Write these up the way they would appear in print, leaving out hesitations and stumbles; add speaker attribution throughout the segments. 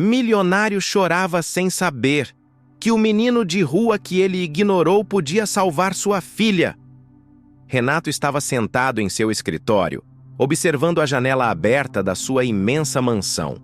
Speaker 1: Milionário chorava sem saber que o menino de rua que ele ignorou podia salvar sua filha. Renato estava sentado em seu escritório, observando a janela aberta da sua imensa mansão.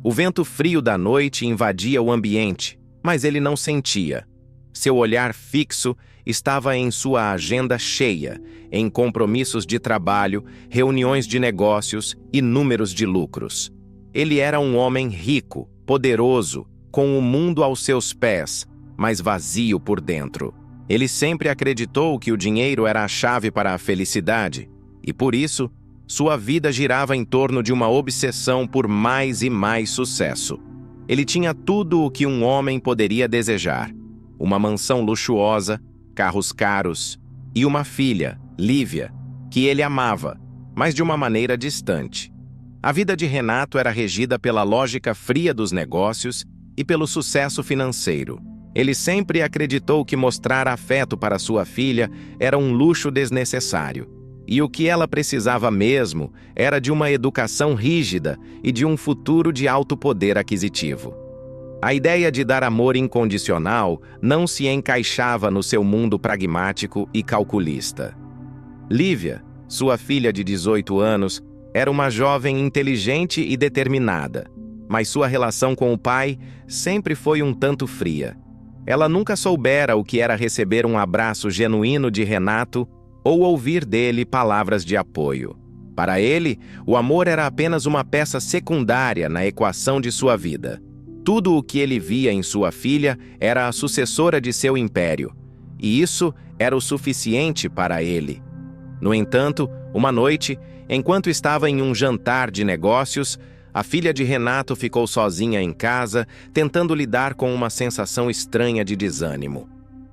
Speaker 1: O vento frio da noite invadia o ambiente, mas ele não sentia. Seu olhar fixo estava em sua agenda cheia, em compromissos de trabalho, reuniões de negócios e números de lucros. Ele era um homem rico, poderoso, com o mundo aos seus pés, mas vazio por dentro. Ele sempre acreditou que o dinheiro era a chave para a felicidade, e por isso, sua vida girava em torno de uma obsessão por mais e mais sucesso. Ele tinha tudo o que um homem poderia desejar: uma mansão luxuosa, carros caros e uma filha, Lívia, que ele amava, mas de uma maneira distante. A vida de Renato era regida pela lógica fria dos negócios e pelo sucesso financeiro. Ele sempre acreditou que mostrar afeto para sua filha era um luxo desnecessário, e o que ela precisava mesmo era de uma educação rígida e de um futuro de alto poder aquisitivo. A ideia de dar amor incondicional não se encaixava no seu mundo pragmático e calculista. Lívia, sua filha de 18 anos, era uma jovem inteligente e determinada, mas sua relação com o pai sempre foi um tanto fria. Ela nunca soubera o que era receber um abraço genuíno de Renato ou ouvir dele palavras de apoio. Para ele, o amor era apenas uma peça secundária na equação de sua vida. Tudo o que ele via em sua filha era a sucessora de seu império, e isso era o suficiente para ele. No entanto, uma noite, enquanto estava em um jantar de negócios, a filha de Renato ficou sozinha em casa, tentando lidar com uma sensação estranha de desânimo.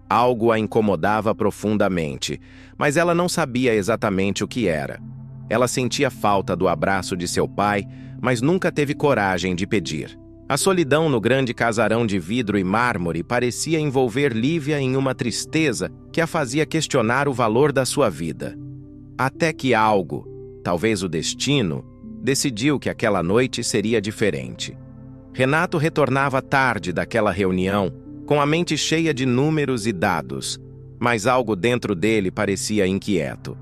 Speaker 1: Algo a incomodava profundamente, mas ela não sabia exatamente o que era. Ela sentia falta do abraço de seu pai, mas nunca teve coragem de pedir. A solidão no grande casarão de vidro e mármore parecia envolver Lívia em uma tristeza que a fazia questionar o valor da sua vida. Até que algo, talvez o destino, decidiu que aquela noite seria diferente. Renato retornava tarde daquela reunião, com a mente cheia de números e dados, mas algo dentro dele parecia inquieto.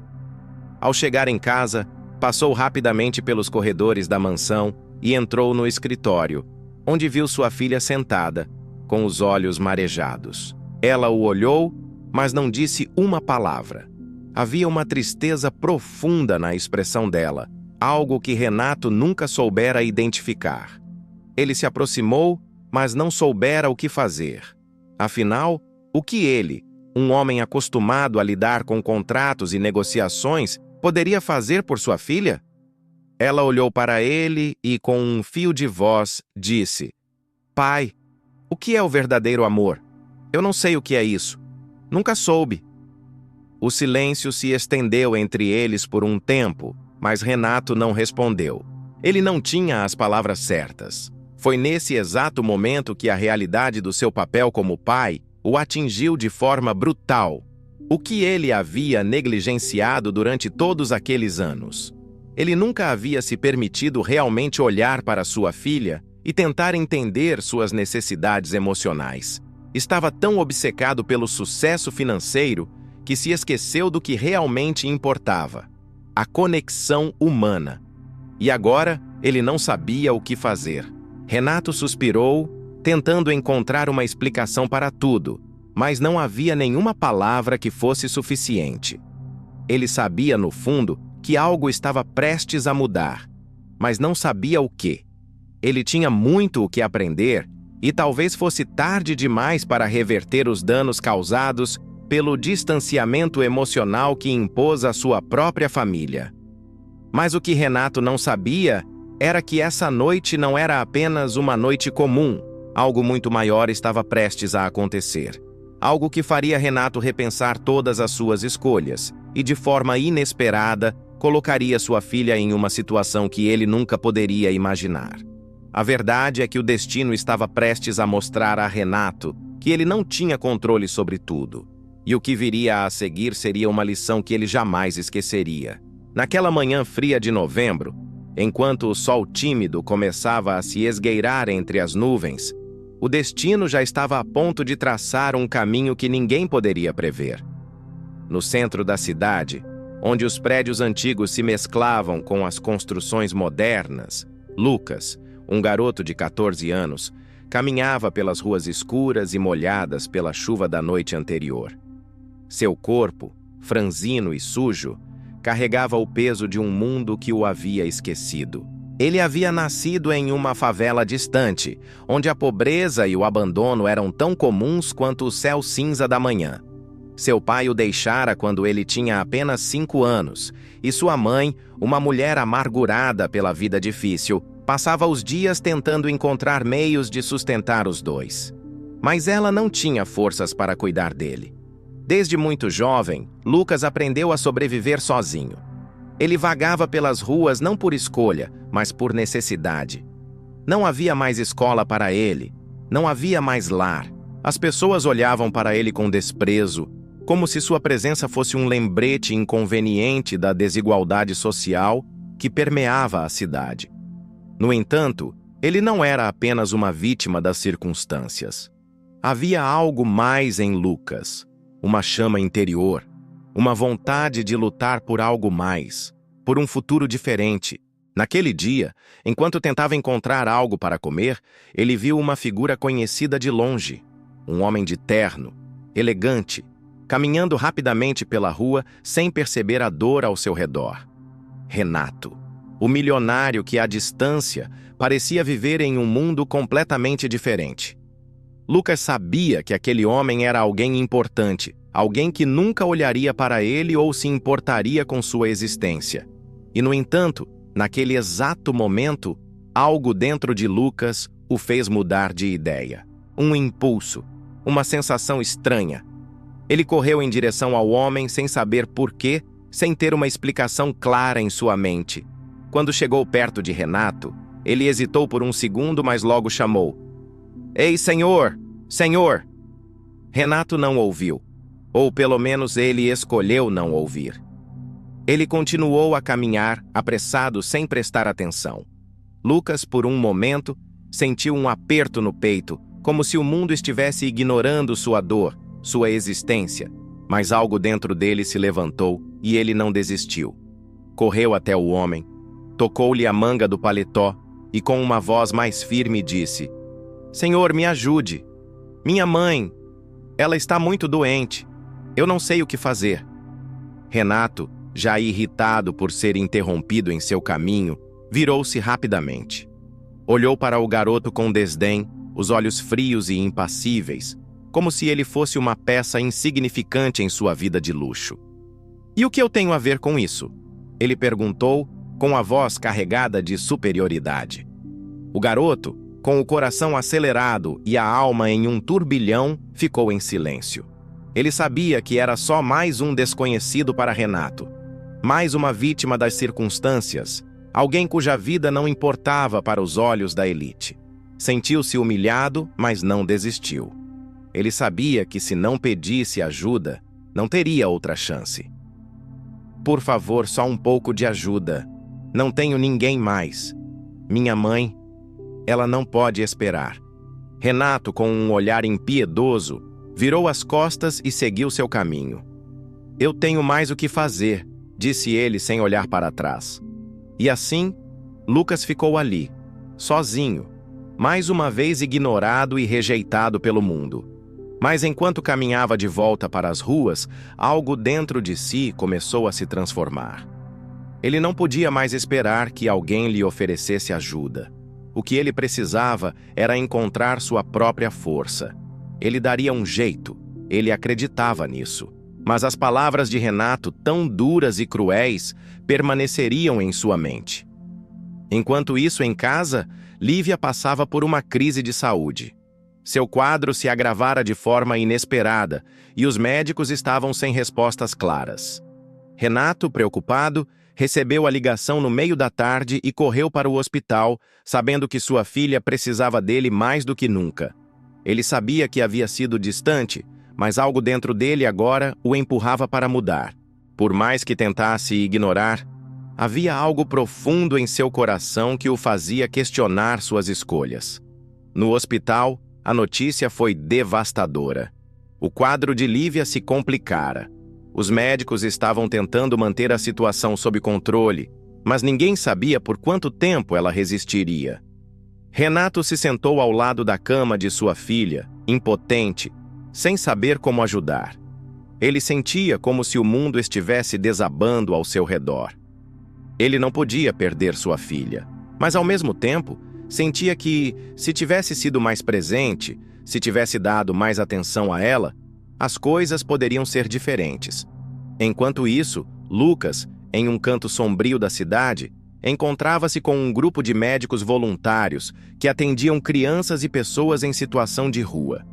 Speaker 1: Ao chegar em casa, passou rapidamente pelos corredores da mansão e entrou no escritório, onde viu sua filha sentada, com os olhos marejados. Ela o olhou, mas não disse uma palavra. Havia uma tristeza profunda na expressão dela, algo que Renato nunca soubera identificar. Ele se aproximou, mas não soubera o que fazer. Afinal, o que ele, um homem acostumado a lidar com contratos e negociações, poderia fazer por sua filha? Ela olhou para ele e, com um fio de voz, disse: "Pai, o que é o verdadeiro amor? Eu não sei o que é isso. Nunca soube." O silêncio se estendeu entre eles por um tempo, mas Renato não respondeu. Ele não tinha as palavras certas. Foi nesse exato momento que a realidade do seu papel como pai o atingiu de forma brutal. O que ele havia negligenciado durante todos aqueles anos? Ele nunca havia se permitido realmente olhar para sua filha e tentar entender suas necessidades emocionais. Estava tão obcecado pelo sucesso financeiro que se esqueceu do que realmente importava: a conexão humana. E agora ele não sabia o que fazer. Renato suspirou, tentando encontrar uma explicação para tudo, mas não havia nenhuma palavra que fosse suficiente. Ele sabia, no fundo, que algo estava prestes a mudar, mas não sabia o quê. Ele tinha muito o que aprender e talvez fosse tarde demais para reverter os danos causados pelo distanciamento emocional que impôs à sua própria família. Mas o que Renato não sabia era que essa noite não era apenas uma noite comum. Algo muito maior estava prestes a acontecer. Algo que faria Renato repensar todas as suas escolhas e, de forma inesperada, colocaria sua filha em uma situação que ele nunca poderia imaginar. A verdade é que o destino estava prestes a mostrar a Renato que ele não tinha controle sobre tudo. E o que viria a seguir seria uma lição que ele jamais esqueceria. Naquela manhã fria de novembro, Enquanto o sol tímido começava a se esgueirar entre as nuvens, o destino já estava a ponto de traçar um caminho que ninguém poderia prever. No centro da cidade, onde os prédios antigos se mesclavam com as construções modernas, Lucas, um garoto de 14 anos, caminhava pelas ruas escuras e molhadas pela chuva da noite anterior. Seu corpo, franzino e sujo, carregava o peso de um mundo que o havia esquecido. Ele havia nascido em uma favela distante, onde a pobreza e o abandono eram tão comuns quanto o céu cinza da manhã. Seu pai o deixara quando ele tinha apenas 5 anos, e sua mãe, uma mulher amargurada pela vida difícil, passava os dias tentando encontrar meios de sustentar os dois. Mas ela não tinha forças para cuidar dele. Desde muito jovem, Lucas aprendeu a sobreviver sozinho. Ele vagava pelas ruas não por escolha, mas por necessidade. Não havia mais escola para ele, não havia mais lar. As pessoas olhavam para ele com desprezo, como se sua presença fosse um lembrete inconveniente da desigualdade social que permeava a cidade. No entanto, ele não era apenas uma vítima das circunstâncias. Havia algo mais em Lucas, uma chama interior, uma vontade de lutar por algo mais, por um futuro diferente. Naquele dia, enquanto tentava encontrar algo para comer, ele viu uma figura conhecida de longe, um homem de terno, elegante, caminhando rapidamente pela rua sem perceber a dor ao seu redor. Renato, o milionário que à distância parecia viver em um mundo completamente diferente. Lucas sabia que aquele homem era alguém importante, alguém que nunca olharia para ele ou se importaria com sua existência. E, no entanto, naquele exato momento, algo dentro de Lucas o fez mudar de ideia. Um impulso, uma sensação estranha. Ele correu em direção ao homem sem saber porquê, sem ter uma explicação clara em sua mente. Quando chegou perto de Renato, ele hesitou por um segundo, mas logo chamou: "Ei, senhor! Senhor!" Renato não ouviu, ou pelo menos ele escolheu não ouvir. Ele continuou a caminhar, apressado, sem prestar atenção. Lucas, por um momento, sentiu um aperto no peito, como se o mundo estivesse ignorando sua dor, sua existência. Mas algo dentro dele se levantou e ele não desistiu. Correu até o homem, tocou-lhe a manga do paletó e com uma voz mais firme disse: "Senhor, me ajude. Minha mãe, ela está muito doente. Eu não sei o que fazer." Renato, já irritado por ser interrompido em seu caminho, virou-se rapidamente. Olhou para o garoto com desdém, os olhos frios e impassíveis, como se ele fosse uma peça insignificante em sua vida de luxo. "E o que eu tenho a ver com isso?" ele perguntou, com a voz carregada de superioridade. O garoto, com o coração acelerado e a alma em um turbilhão, ficou em silêncio. Ele sabia que era só mais um desconhecido para Renato, mais uma vítima das circunstâncias, alguém cuja vida não importava para os olhos da elite. Sentiu-se humilhado, mas não desistiu. Ele sabia que se não pedisse ajuda, não teria outra chance. "Por favor, só um pouco de ajuda. Não tenho ninguém mais. Minha mãe, ela não pode esperar." Renato, com um olhar impiedoso, virou as costas e seguiu seu caminho. "Eu tenho mais o que fazer", disse ele sem olhar para trás. E assim, Lucas ficou ali, sozinho, mais uma vez ignorado e rejeitado pelo mundo. Mas enquanto caminhava de volta para as ruas, algo dentro de si começou a se transformar. Ele não podia mais esperar que alguém lhe oferecesse ajuda. O que ele precisava era encontrar sua própria força. Ele daria um jeito, ele acreditava nisso. Mas as palavras de Renato, tão duras e cruéis, permaneceriam em sua mente. Enquanto isso, em casa, Lívia passava por uma crise de saúde. Seu quadro se agravara de forma inesperada e os médicos estavam sem respostas claras. Renato, preocupado, recebeu a ligação no meio da tarde e correu para o hospital, sabendo que sua filha precisava dele mais do que nunca. Ele sabia que havia sido distante, mas algo dentro dele agora o empurrava para mudar. Por mais que tentasse ignorar, Havia algo profundo em seu coração que o fazia questionar suas escolhas. No hospital, a notícia foi devastadora. O quadro de Lívia se complicara. Os médicos estavam tentando manter a situação sob controle, mas ninguém sabia por quanto tempo ela resistiria. Renato se sentou ao lado da cama de sua filha, impotente, sem saber como ajudar. Ele sentia como se o mundo estivesse desabando ao seu redor. Ele não podia perder sua filha, mas ao mesmo tempo sentia que, se tivesse sido mais presente, se tivesse dado mais atenção a ela, as coisas poderiam ser diferentes. Enquanto isso, Lucas, em um canto sombrio da cidade, encontrava-se com um grupo de médicos voluntários que atendiam crianças e pessoas em situação de rua.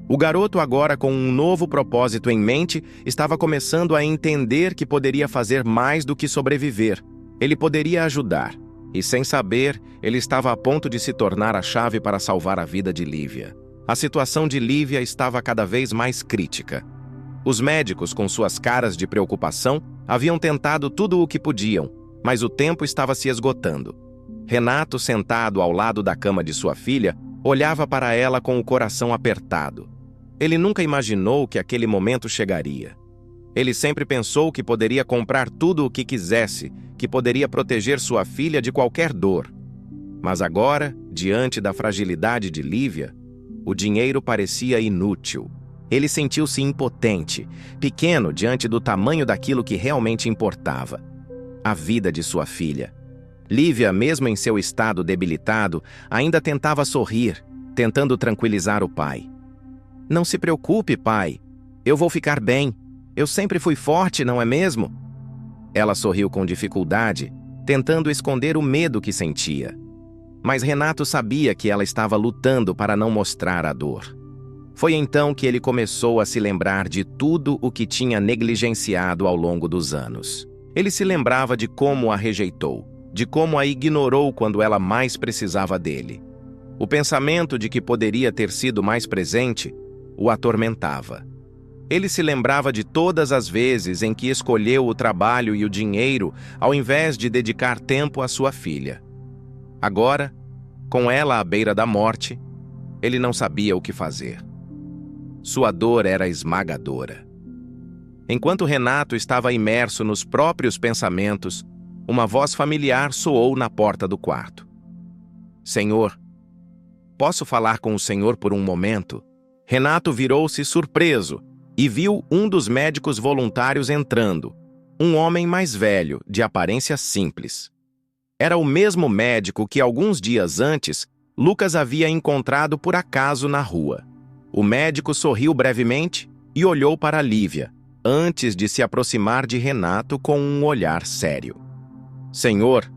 Speaker 1: O garoto, agora com um novo propósito em mente, estava começando a entender que poderia fazer mais do que sobreviver. Ele poderia ajudar, e sem saber, ele estava a ponto de se tornar a chave para salvar a vida de Lívia. A situação de Lívia estava cada vez mais crítica. Os médicos, com suas caras de preocupação, haviam tentado tudo o que podiam, mas o tempo estava se esgotando. Renato, sentado ao lado da cama de sua filha, olhava para ela com o coração apertado. Ele nunca imaginou que aquele momento chegaria. Ele sempre pensou que poderia comprar tudo o que quisesse, que poderia proteger sua filha de qualquer dor. Mas agora, diante da fragilidade de Lívia, o dinheiro parecia inútil. Ele sentiu-se impotente, pequeno diante do tamanho daquilo que realmente importava: a vida de sua filha. Lívia, mesmo em seu estado debilitado, ainda tentava sorrir, tentando tranquilizar o pai. "Não se preocupe, pai. Eu vou ficar bem. Eu sempre fui forte, não é mesmo?" Ela sorriu com dificuldade, tentando esconder o medo que sentia. Mas Renato sabia que ela estava lutando para não mostrar a dor. Foi então que ele começou a se lembrar de tudo o que tinha negligenciado ao longo dos anos. Ele se lembrava de como a rejeitou, de como a ignorou quando ela mais precisava dele. O pensamento de que poderia ter sido mais presente o atormentava. Ele se lembrava de todas as vezes em que escolheu o trabalho e o dinheiro ao invés de dedicar tempo à sua filha. Agora, com ela à beira da morte, ele não sabia o que fazer. Sua dor era esmagadora. Enquanto Renato estava imerso nos próprios pensamentos, uma voz familiar soou na porta do quarto. "Senhor, posso falar com o senhor por um momento?" Renato virou-se surpreso e viu um dos médicos voluntários entrando, um homem mais velho, de aparência simples. Era o mesmo médico que alguns dias antes Lucas havia encontrado por acaso na rua. O médico sorriu brevemente e olhou para Lívia, antes de se aproximar de Renato com um olhar sério. "Senhor,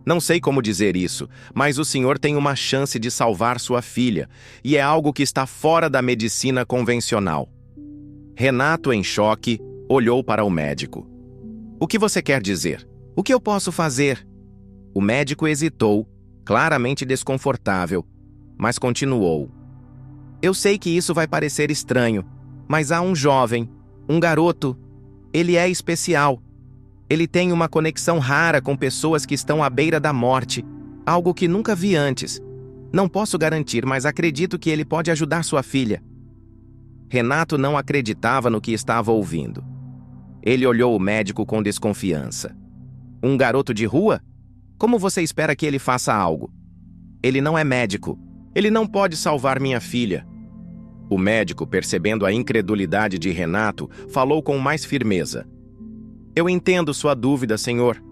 Speaker 1: não sei como dizer isso, mas o senhor tem uma chance de salvar sua filha, e é algo que está fora da medicina convencional." Renato, em choque, olhou para o médico. "O que você quer dizer? O que eu posso fazer?" O médico hesitou, claramente desconfortável, mas continuou. "Eu sei que isso vai parecer estranho, mas há um jovem, um garoto. Ele é especial. Ele tem uma conexão rara com pessoas que estão à beira da morte, algo que nunca vi antes. Não posso garantir, mas acredito que ele pode ajudar sua filha." Renato não acreditava no que estava ouvindo. Ele olhou o médico com desconfiança. "Um garoto de rua? Como você espera que ele faça algo? Ele não é médico. Ele não pode salvar minha filha." O médico, percebendo a incredulidade de Renato, falou com mais firmeza. "Eu entendo sua dúvida, senhor.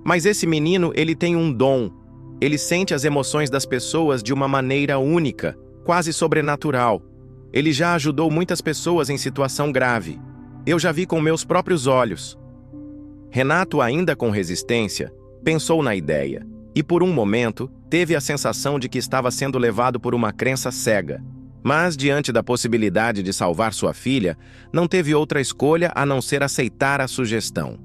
Speaker 1: Mas esse menino, ele tem um dom. Ele sente as emoções das pessoas de uma maneira única, quase sobrenatural. Ele já ajudou muitas pessoas em situação grave. Eu já vi com meus próprios olhos." Renato, ainda com resistência, pensou na ideia, e por um momento teve a sensação de que estava sendo levado por uma crença cega. Mas, diante da possibilidade de salvar sua filha, não teve outra escolha a não ser aceitar a sugestão.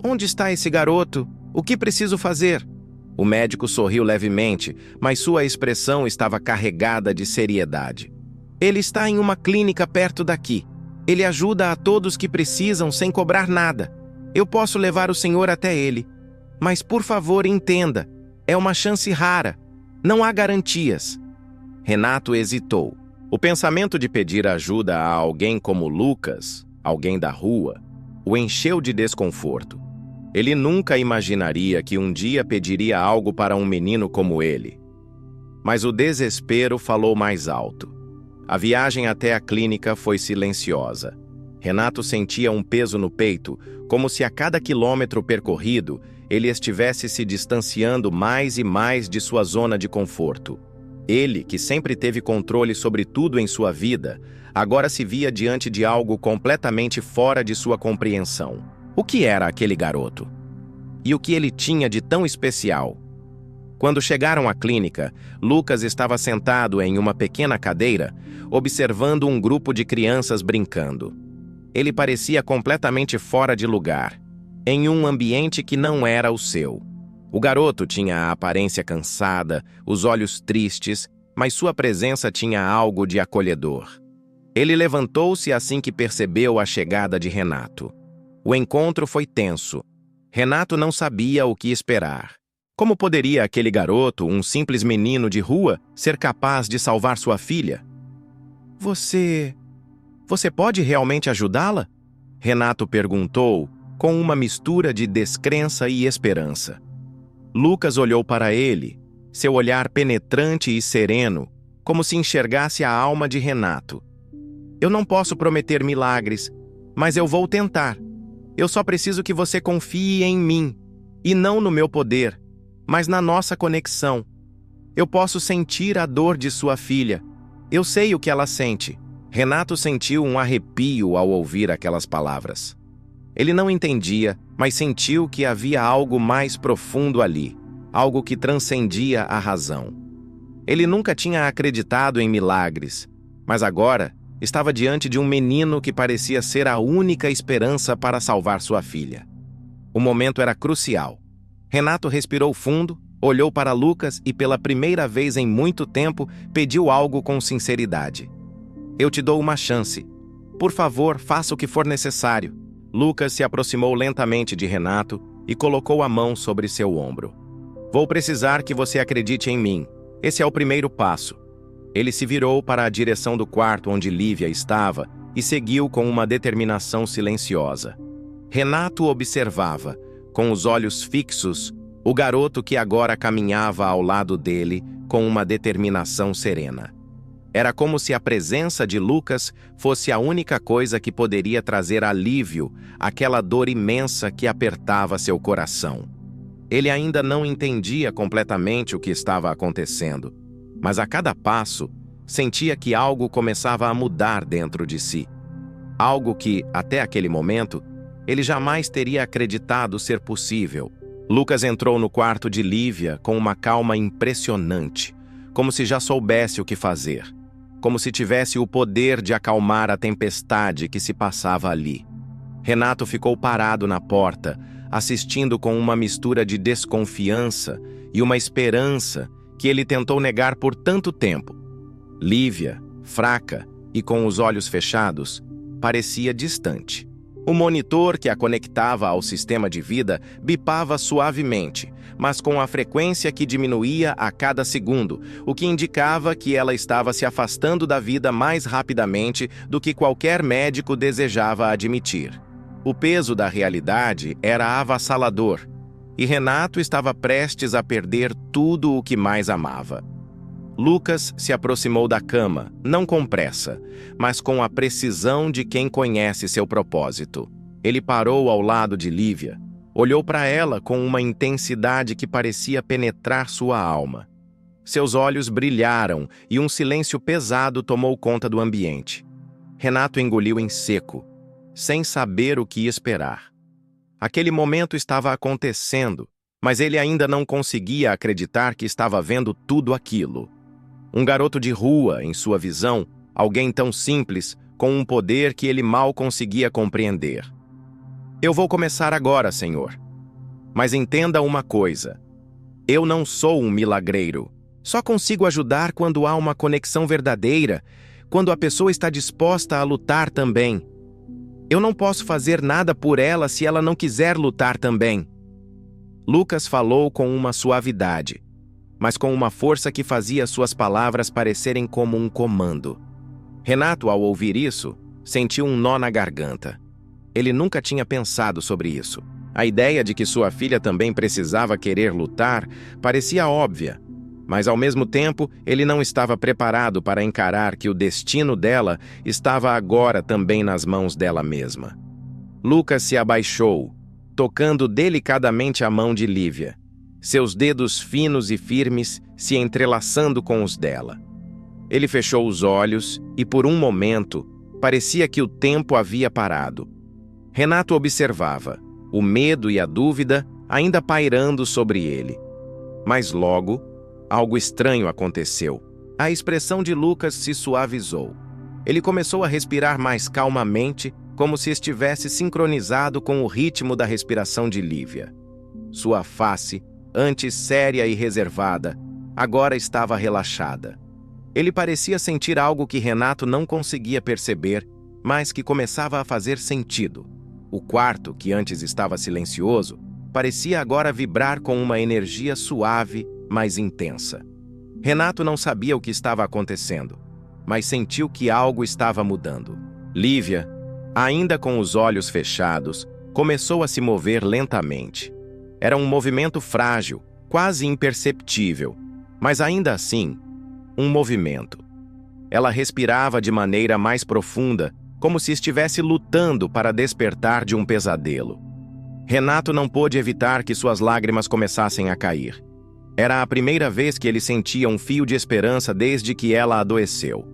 Speaker 1: "Onde está esse garoto? O que preciso fazer?" O médico sorriu levemente, mas sua expressão estava carregada de seriedade. "Ele está em uma clínica perto daqui. Ele ajuda a todos que precisam sem cobrar nada. Eu posso levar o senhor até ele." Mas por favor, entenda, é uma chance rara. Não há garantias. Renato hesitou. O pensamento de pedir ajuda a alguém como Lucas, alguém da rua, o encheu de desconforto. Ele nunca imaginaria que um dia pediria algo para um menino como ele. Mas o desespero falou mais alto. A viagem até a clínica foi silenciosa. Renato sentia um peso no peito, como se a cada quilômetro percorrido ele estivesse se distanciando mais e mais de sua zona de conforto. Ele, que sempre teve controle sobre tudo em sua vida, agora se via diante de algo completamente fora de sua compreensão. O que era aquele garoto? E o que ele tinha de tão especial? Quando chegaram à clínica, Lucas estava sentado em uma pequena cadeira, observando um grupo de crianças brincando. Ele parecia completamente fora de lugar, em um ambiente que não era o seu. O garoto tinha a aparência cansada, os olhos tristes, mas sua presença tinha algo de acolhedor. Ele levantou-se assim que percebeu a chegada de Renato. O encontro foi tenso. Renato não sabia o que esperar. Como poderia aquele garoto, um simples menino de rua, ser capaz de salvar sua filha? Você pode realmente ajudá-la? Renato perguntou, com uma mistura de descrença e esperança. Lucas olhou para ele, seu olhar penetrante e sereno, como se enxergasse a alma de Renato. Eu não posso prometer milagres, mas eu vou tentar. Eu só preciso que você confie em mim, e não no meu poder, mas na nossa conexão. Eu posso sentir a dor de sua filha. Eu sei o que ela sente. Renato sentiu um arrepio ao ouvir aquelas palavras. Ele não entendia, mas sentiu que havia algo mais profundo ali, algo que transcendia a razão. Ele nunca tinha acreditado em milagres, mas agora estava diante de um menino que parecia ser a única esperança para salvar sua filha. O momento era crucial. Renato respirou fundo, olhou para Lucas e pela primeira vez em muito tempo pediu algo com sinceridade. Eu te dou uma chance. Por favor, faça o que for necessário. Lucas se aproximou lentamente de Renato e colocou a mão sobre seu ombro. Vou precisar que você acredite em mim. Esse é o primeiro passo. Ele se virou para a direção do quarto onde Lívia estava e seguiu com uma determinação silenciosa. Renato observava, com os olhos fixos, o garoto que agora caminhava ao lado dele com uma determinação serena. Era como se a presença de Lucas fosse a única coisa que poderia trazer alívio àquela dor imensa que apertava seu coração. Ele ainda não entendia completamente o que estava acontecendo, mas a cada passo sentia que algo começava a mudar dentro de si. Algo que, até aquele momento, ele jamais teria acreditado ser possível. Lucas entrou no quarto de Lívia com uma calma impressionante, como se já soubesse o que fazer, como se tivesse o poder de acalmar a tempestade que se passava ali. Renato ficou parado na porta, assistindo com uma mistura de desconfiança e uma esperança que ele tentou negar por tanto tempo. Lívia, fraca e com os olhos fechados, parecia distante. O monitor que a conectava ao sistema de vida bipava suavemente, mas com a frequência que diminuía a cada segundo, o que indicava que ela estava se afastando da vida mais rapidamente do que qualquer médico desejava admitir. O peso da realidade era avassalador, e Renato estava prestes a perder tudo o que mais amava. Lucas se aproximou da cama, não com pressa, mas com a precisão de quem conhece seu propósito. Ele parou ao lado de Lívia, olhou para ela com uma intensidade que parecia penetrar sua alma. Seus olhos brilharam e um silêncio pesado tomou conta do ambiente. Renato engoliu em seco, sem saber o que esperar. Aquele momento estava acontecendo, mas ele ainda não conseguia acreditar que estava vendo tudo aquilo. Um garoto de rua, em sua visão, alguém tão simples, com um poder que ele mal conseguia compreender. Eu vou começar agora, Senhor. Mas entenda uma coisa. Eu não sou um milagreiro. Só consigo ajudar quando há uma conexão verdadeira, quando a pessoa está disposta a lutar também. Eu não posso fazer nada por ela se ela não quiser lutar também. Lucas falou com uma suavidade, mas com uma força que fazia suas palavras parecerem como um comando. Renato, ao ouvir isso, sentiu um nó na garganta. Ele nunca tinha pensado sobre isso. A ideia de que sua filha também precisava querer lutar parecia óbvia, mas ao mesmo tempo ele não estava preparado para encarar que o destino dela estava agora também nas mãos dela mesma. Lucas se abaixou, tocando delicadamente a mão de Lívia, seus dedos finos e firmes se entrelaçando com os dela. Ele fechou os olhos e, por um momento, parecia que o tempo havia parado. Renato observava, o medo e a dúvida ainda pairando sobre ele. Mas logo, algo estranho aconteceu. A expressão de Lucas se suavizou. Ele começou a respirar mais calmamente, como se estivesse sincronizado com o ritmo da respiração de Lívia. Sua face, antes séria e reservada, agora estava relaxada. Ele parecia sentir algo que Renato não conseguia perceber, mas que começava a fazer sentido. O quarto, que antes estava silencioso, parecia agora vibrar com uma energia suave, mas intensa. Renato não sabia o que estava acontecendo, mas sentiu que algo estava mudando. Lívia, ainda com os olhos fechados, começou a se mover lentamente. Era um movimento frágil, quase imperceptível, mas ainda assim, um movimento. Ela respirava de maneira mais profunda, como se estivesse lutando para despertar de um pesadelo. Renato não pôde evitar que suas lágrimas começassem a cair. Era a primeira vez que ele sentia um fio de esperança desde que ela adoeceu.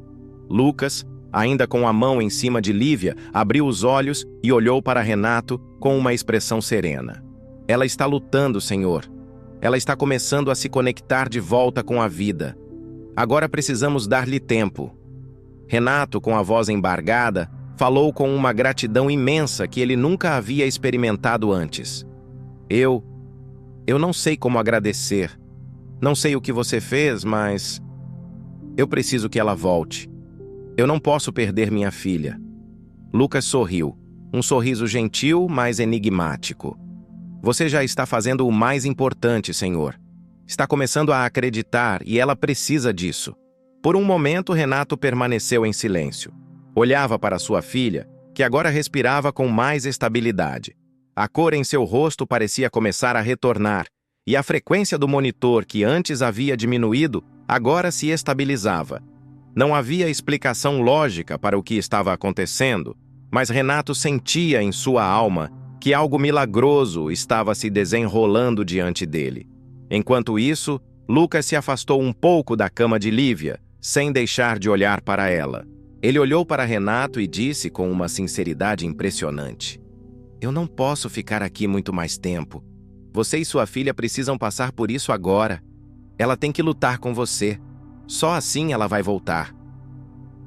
Speaker 1: Lucas, ainda com a mão em cima de Lívia, abriu os olhos e olhou para Renato com uma expressão serena. Ela está lutando, Senhor. Ela está começando a se conectar de volta com a vida. Agora precisamos dar-lhe tempo. Renato, com a voz embargada, falou com uma gratidão imensa que ele nunca havia experimentado antes. Eu não sei como agradecer. Não sei o que você fez, mas eu preciso que ela volte. Eu não posso perder minha filha. Lucas sorriu, um sorriso gentil, mas enigmático. Você já está fazendo o mais importante, Senhor. Está começando a acreditar e ela precisa disso. Por um momento, Renato permaneceu em silêncio. Olhava para sua filha, que agora respirava com mais estabilidade. A cor em seu rosto parecia começar a retornar, e a frequência do monitor, que antes havia diminuído, agora se estabilizava. Não havia explicação lógica para o que estava acontecendo, mas Renato sentia em sua alma que algo milagroso estava se desenrolando diante dele. Enquanto isso, Lucas se afastou um pouco da cama de Lívia, sem deixar de olhar para ela. Ele olhou para Renato e disse com uma sinceridade impressionante: Eu não posso ficar aqui muito mais tempo. Você e sua filha precisam passar por isso agora. Ela tem que lutar com você. Só assim ela vai voltar.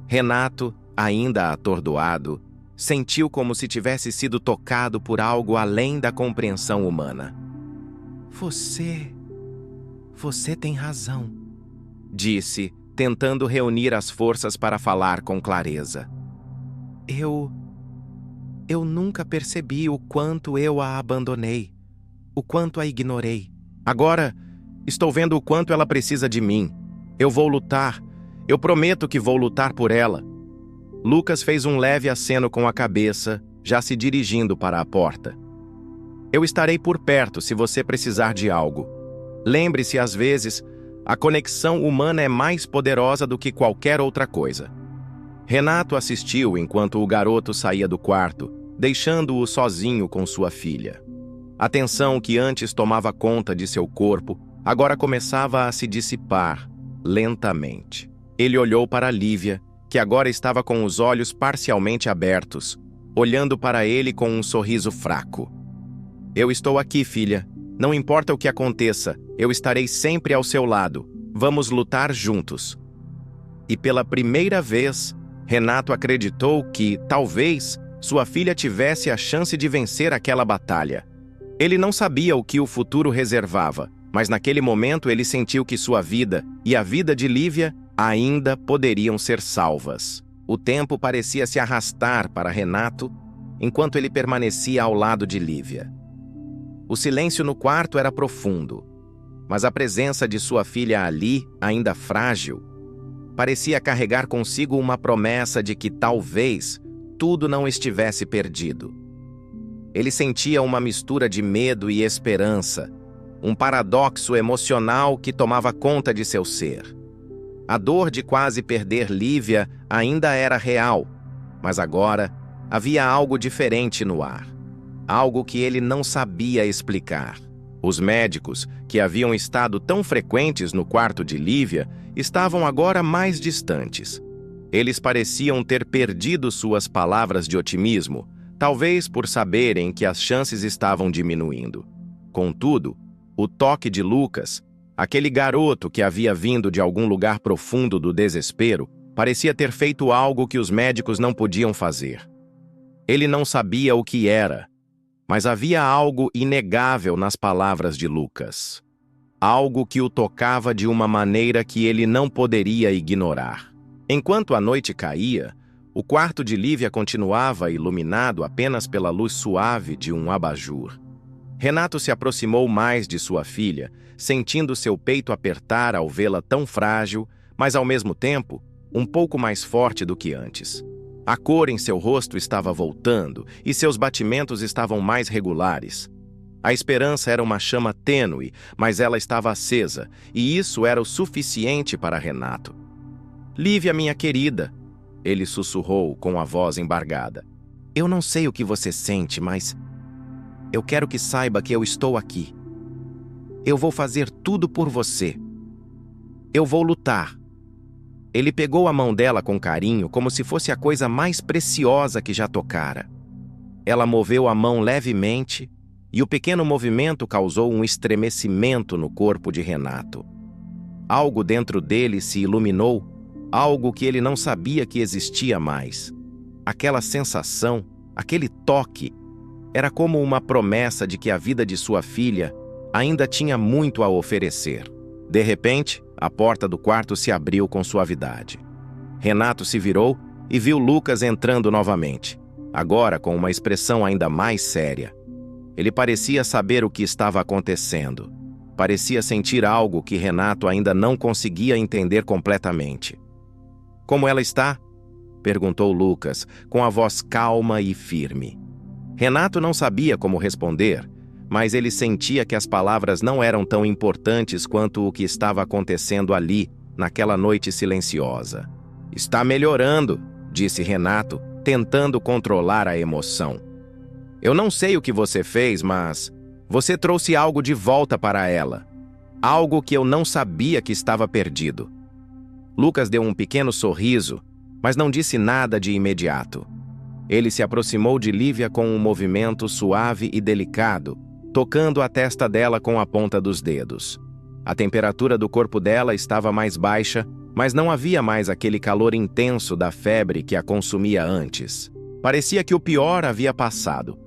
Speaker 1: Renato, ainda atordoado, sentiu como se tivesse sido tocado por algo além da compreensão humana. Você tem razão, disse, tentando reunir as forças para falar com clareza. Eu nunca percebi o quanto eu a abandonei, o quanto a ignorei. Agora, estou vendo o quanto ela precisa de mim. Eu vou lutar. Eu prometo que vou lutar por ela. Lucas fez um leve aceno com a cabeça, já se dirigindo para a porta. Eu estarei por perto se você precisar de algo. Lembre-se, às vezes, a conexão humana é mais poderosa do que qualquer outra coisa. Renato assistiu enquanto o garoto saía do quarto, deixando-o sozinho com sua filha. A tensão que antes tomava conta de seu corpo, agora começava a se dissipar, lentamente. Ele olhou para Lívia, que agora estava com os olhos parcialmente abertos, olhando para ele com um sorriso fraco. Eu estou aqui, filha. Não importa o que aconteça, eu estarei sempre ao seu lado. Vamos lutar juntos. E pela primeira vez, Renato acreditou que, talvez, sua filha tivesse a chance de vencer aquela batalha. Ele não sabia o que o futuro reservava, mas naquele momento ele sentiu que sua vida e a vida de Lívia ainda poderiam ser salvas. O tempo parecia se arrastar para Renato, enquanto ele permanecia ao lado de Lívia. O silêncio no quarto era profundo, mas a presença de sua filha ali, ainda frágil, parecia carregar consigo uma promessa de que talvez tudo não estivesse perdido. Ele sentia uma mistura de medo e esperança, um paradoxo emocional que tomava conta de seu ser. A dor de quase perder Lívia ainda era real, mas agora havia algo diferente no ar. Algo que ele não sabia explicar. Os médicos, que haviam estado tão frequentes no quarto de Lívia, estavam agora mais distantes. Eles pareciam ter perdido suas palavras de otimismo, talvez por saberem que as chances estavam diminuindo. Contudo, o toque de Lucas, aquele garoto que havia vindo de algum lugar profundo do desespero, parecia ter feito algo que os médicos não podiam fazer. Ele não sabia o que era, mas havia algo inegável nas palavras de Lucas. Algo que o tocava de uma maneira que ele não poderia ignorar. Enquanto a noite caía, o quarto de Lívia continuava iluminado apenas pela luz suave de um abajur. Renato se aproximou mais de sua filha, sentindo seu peito apertar ao vê-la tão frágil, mas ao mesmo tempo, um pouco mais forte do que antes. A cor em seu rosto estava voltando e seus batimentos estavam mais regulares. A esperança era uma chama tênue, mas ela estava acesa, e isso era o suficiente para Renato. "Lívia, minha querida", ele sussurrou com a voz embargada. "Eu não sei o que você sente, mas eu quero que saiba que eu estou aqui. Eu vou fazer tudo por você. Eu vou lutar." Ele pegou a mão dela com carinho, como se fosse a coisa mais preciosa que já tocara. Ela moveu a mão levemente, e o pequeno movimento causou um estremecimento no corpo de Renato. Algo dentro dele se iluminou, algo que ele não sabia que existia mais. Aquela sensação, aquele toque, era como uma promessa de que a vida de sua filha ainda tinha muito a oferecer. De repente, a porta do quarto se abriu com suavidade. Renato se virou e viu Lucas entrando novamente, agora com uma expressão ainda mais séria. Ele parecia saber o que estava acontecendo. Parecia sentir algo que Renato ainda não conseguia entender completamente. "Como ela está?" perguntou Lucas, com a voz calma e firme. Renato não sabia como responder, mas ele sentia que as palavras não eram tão importantes quanto o que estava acontecendo ali, naquela noite silenciosa. "Está melhorando", disse Renato, tentando controlar a emoção. "Eu não sei o que você fez, mas você trouxe algo de volta para ela. Algo que eu não sabia que estava perdido." Lucas deu um pequeno sorriso, mas não disse nada de imediato. Ele se aproximou de Lívia com um movimento suave e delicado, tocando a testa dela com a ponta dos dedos. A temperatura do corpo dela estava mais baixa, mas não havia mais aquele calor intenso da febre que a consumia antes. Parecia que o pior havia passado.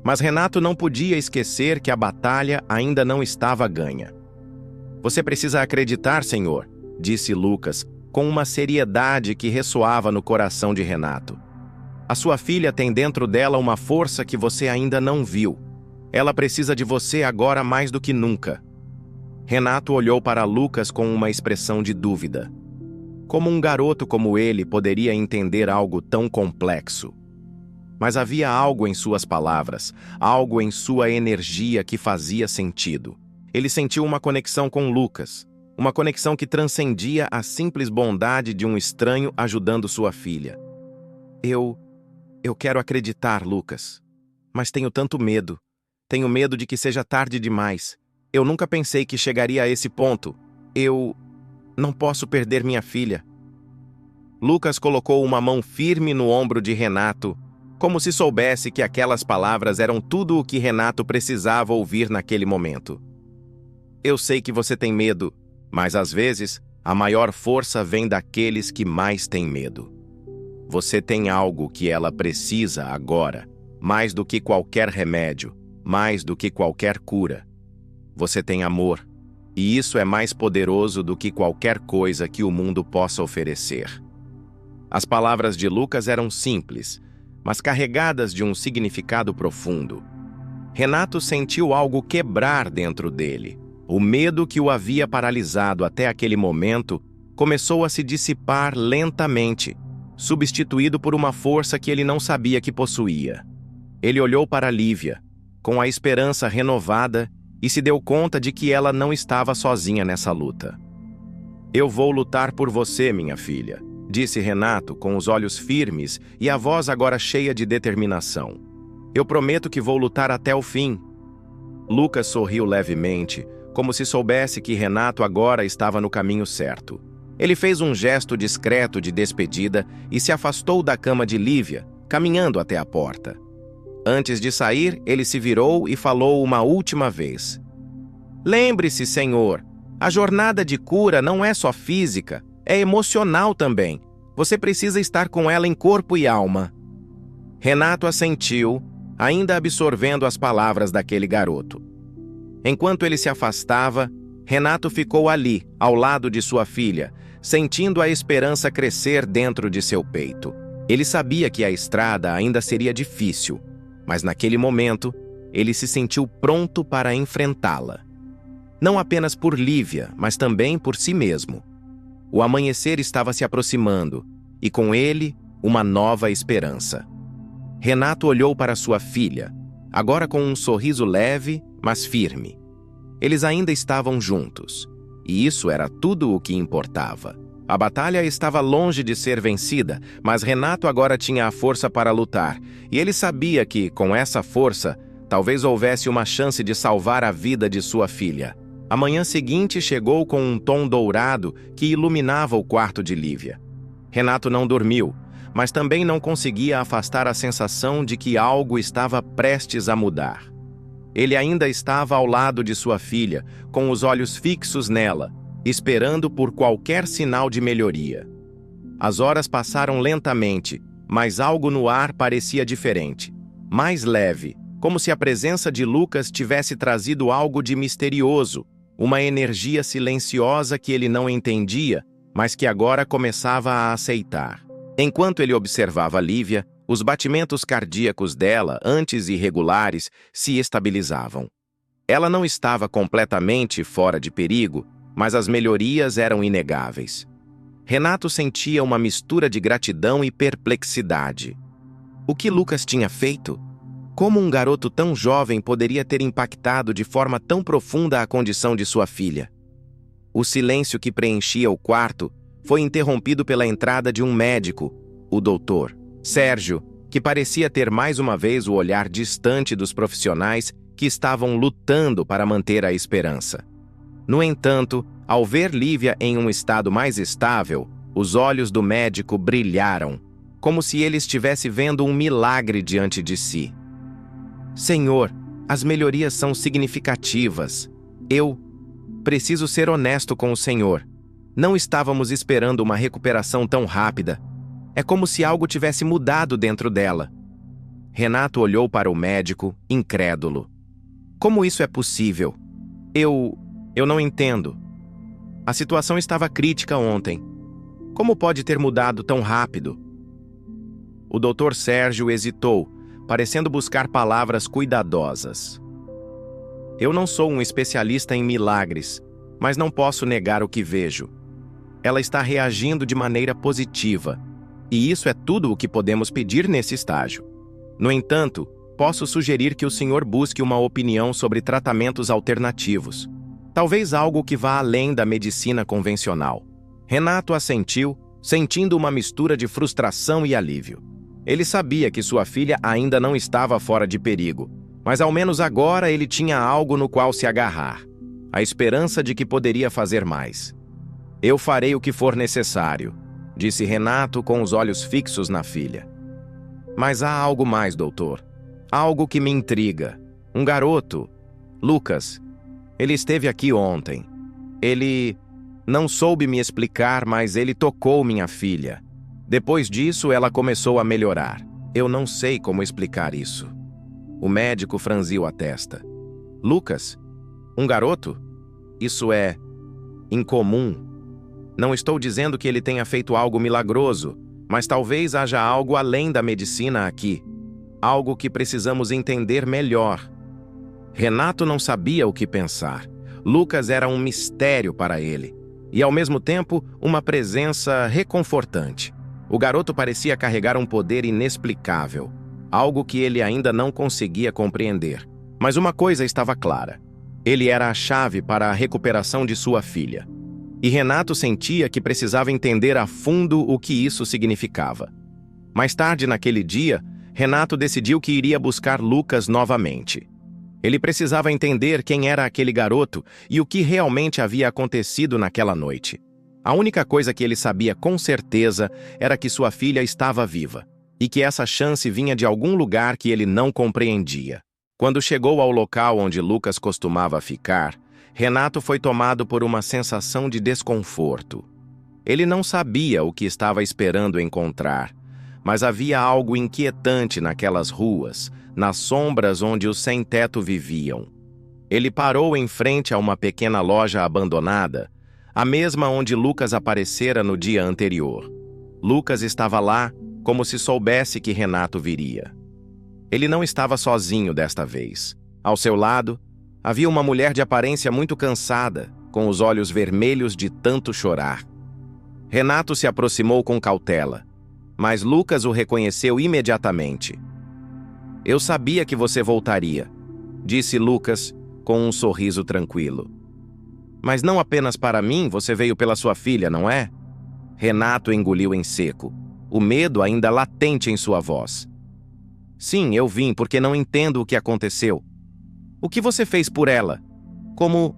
Speaker 1: Mas Renato não podia esquecer que a batalha ainda não estava ganha. "Você precisa acreditar, senhor", disse Lucas, com uma seriedade que ressoava no coração de Renato. "A sua filha tem dentro dela uma força que você ainda não viu. Ela precisa de você agora mais do que nunca." Renato olhou para Lucas com uma expressão de dúvida. Como um garoto como ele poderia entender algo tão complexo? Mas havia algo em suas palavras, algo em sua energia que fazia sentido. Ele sentiu uma conexão com Lucas, uma conexão que transcendia a simples bondade de um estranho ajudando sua filha. Eu quero acreditar, Lucas, mas tenho tanto medo. Tenho medo de que seja tarde demais. Eu nunca pensei que chegaria a esse ponto. Eu não posso perder minha filha." Lucas colocou uma mão firme no ombro de Renato, como se soubesse que aquelas palavras eram tudo o que Renato precisava ouvir naquele momento. "Eu sei que você tem medo, mas às vezes a maior força vem daqueles que mais têm medo. Você tem algo que ela precisa agora, mais do que qualquer remédio, mais do que qualquer cura. Você tem amor, e isso é mais poderoso do que qualquer coisa que o mundo possa oferecer." As palavras de Lucas eram simples, mas carregadas de um significado profundo. Renato sentiu algo quebrar dentro dele. O medo que o havia paralisado até aquele momento começou a se dissipar lentamente, substituído por uma força que ele não sabia que possuía. Ele olhou para Lívia, com a esperança renovada, e se deu conta de que ela não estava sozinha nessa luta. "Eu vou lutar por você, minha filha", disse Renato, com os olhos firmes e a voz agora cheia de determinação. "Eu prometo que vou lutar até o fim." Lucas sorriu levemente, como se soubesse que Renato agora estava no caminho certo. Ele fez um gesto discreto de despedida e se afastou da cama de Lívia, caminhando até a porta. Antes de sair, ele se virou e falou uma última vez. "Lembre-se, Senhor, a jornada de cura não é só física, é emocional também. Você precisa estar com ela em corpo e alma." Renato assentiu, ainda absorvendo as palavras daquele garoto. Enquanto ele se afastava, Renato ficou ali, ao lado de sua filha, sentindo a esperança crescer dentro de seu peito. Ele sabia que a estrada ainda seria difícil, mas naquele momento, ele se sentiu pronto para enfrentá-la. Não apenas por Lívia, mas também por si mesmo. O amanhecer estava se aproximando, e com ele, uma nova esperança. Renato olhou para sua filha, agora com um sorriso leve, mas firme. Eles ainda estavam juntos, e isso era tudo o que importava. A batalha estava longe de ser vencida, mas Renato agora tinha a força para lutar, e ele sabia que, com essa força, talvez houvesse uma chance de salvar a vida de sua filha. A manhã seguinte chegou com um tom dourado que iluminava o quarto de Lívia. Renato não dormiu, mas também não conseguia afastar a sensação de que algo estava prestes a mudar. Ele ainda estava ao lado de sua filha, com os olhos fixos nela, esperando por qualquer sinal de melhoria. As horas passaram lentamente, mas algo no ar parecia diferente, mais leve, como se a presença de Lucas tivesse trazido algo de misterioso, uma energia silenciosa que ele não entendia, mas que agora começava a aceitar. Enquanto ele observava Lívia, os batimentos cardíacos dela, antes irregulares, se estabilizavam. Ela não estava completamente fora de perigo, mas as melhorias eram inegáveis. Renato sentia uma mistura de gratidão e perplexidade. O que Lucas tinha feito? Como um garoto tão jovem poderia ter impactado de forma tão profunda a condição de sua filha? O silêncio que preenchia o quarto foi interrompido pela entrada de um médico, o doutor Sérgio, que parecia ter mais uma vez o olhar distante dos profissionais que estavam lutando para manter a esperança. No entanto, ao ver Lívia em um estado mais estável, os olhos do médico brilharam, como se ele estivesse vendo um milagre diante de si. "Senhor, as melhorias são significativas. Eu preciso ser honesto com o Senhor. Não estávamos esperando uma recuperação tão rápida. É como se algo tivesse mudado dentro dela." Renato olhou para o médico, incrédulo. "Como isso é possível? Eu não entendo. A situação estava crítica ontem. Como pode ter mudado tão rápido?" O Dr. Sérgio hesitou, parecendo buscar palavras cuidadosas. "Eu não sou um especialista em milagres, mas não posso negar o que vejo. Ela está reagindo de maneira positiva, e isso é tudo o que podemos pedir nesse estágio. No entanto, posso sugerir que o senhor busque uma opinião sobre tratamentos alternativos. Talvez algo que vá além da medicina convencional." Renato assentiu, sentindo uma mistura de frustração e alívio. Ele sabia que sua filha ainda não estava fora de perigo, mas ao menos agora ele tinha algo no qual se agarrar, a esperança de que poderia fazer mais. "Eu farei o que for necessário", disse Renato com os olhos fixos na filha. "Mas há algo mais, doutor. Algo que me intriga. Um garoto, Lucas. Ele esteve aqui ontem. Ele não soube me explicar, mas ele tocou minha filha. Depois disso, ela começou a melhorar. Eu não sei como explicar isso." O médico franziu a testa. "Lucas? Um garoto? Isso é incomum. Não estou dizendo que ele tenha feito algo milagroso, mas talvez haja algo além da medicina aqui. Algo que precisamos entender melhor." Renato não sabia o que pensar. Lucas era um mistério para ele, e ao mesmo tempo uma presença reconfortante. O garoto parecia carregar um poder inexplicável, algo que ele ainda não conseguia compreender. Mas uma coisa estava clara: ele era a chave para a recuperação de sua filha. E Renato sentia que precisava entender a fundo o que isso significava. Mais tarde naquele dia, Renato decidiu que iria buscar Lucas novamente. Ele precisava entender quem era aquele garoto e o que realmente havia acontecido naquela noite. A única coisa que ele sabia com certeza era que sua filha estava viva, e que essa chance vinha de algum lugar que ele não compreendia. Quando chegou ao local onde Lucas costumava ficar, Renato foi tomado por uma sensação de desconforto. Ele não sabia o que estava esperando encontrar, mas havia algo inquietante naquelas ruas, nas sombras onde os sem-teto viviam. Ele parou em frente a uma pequena loja abandonada, a mesma onde Lucas aparecera no dia anterior. Lucas estava lá, como se soubesse que Renato viria. Ele não estava sozinho desta vez. Ao seu lado, havia uma mulher de aparência muito cansada, com os olhos vermelhos de tanto chorar. Renato se aproximou com cautela, mas Lucas o reconheceu imediatamente. "Eu sabia que você voltaria", disse Lucas com um sorriso tranquilo. "Mas não apenas para mim, você veio pela sua filha, não é?" Renato engoliu em seco, o medo ainda latente em sua voz. "Sim, eu vim porque não entendo o que aconteceu. O que você fez por ela? Como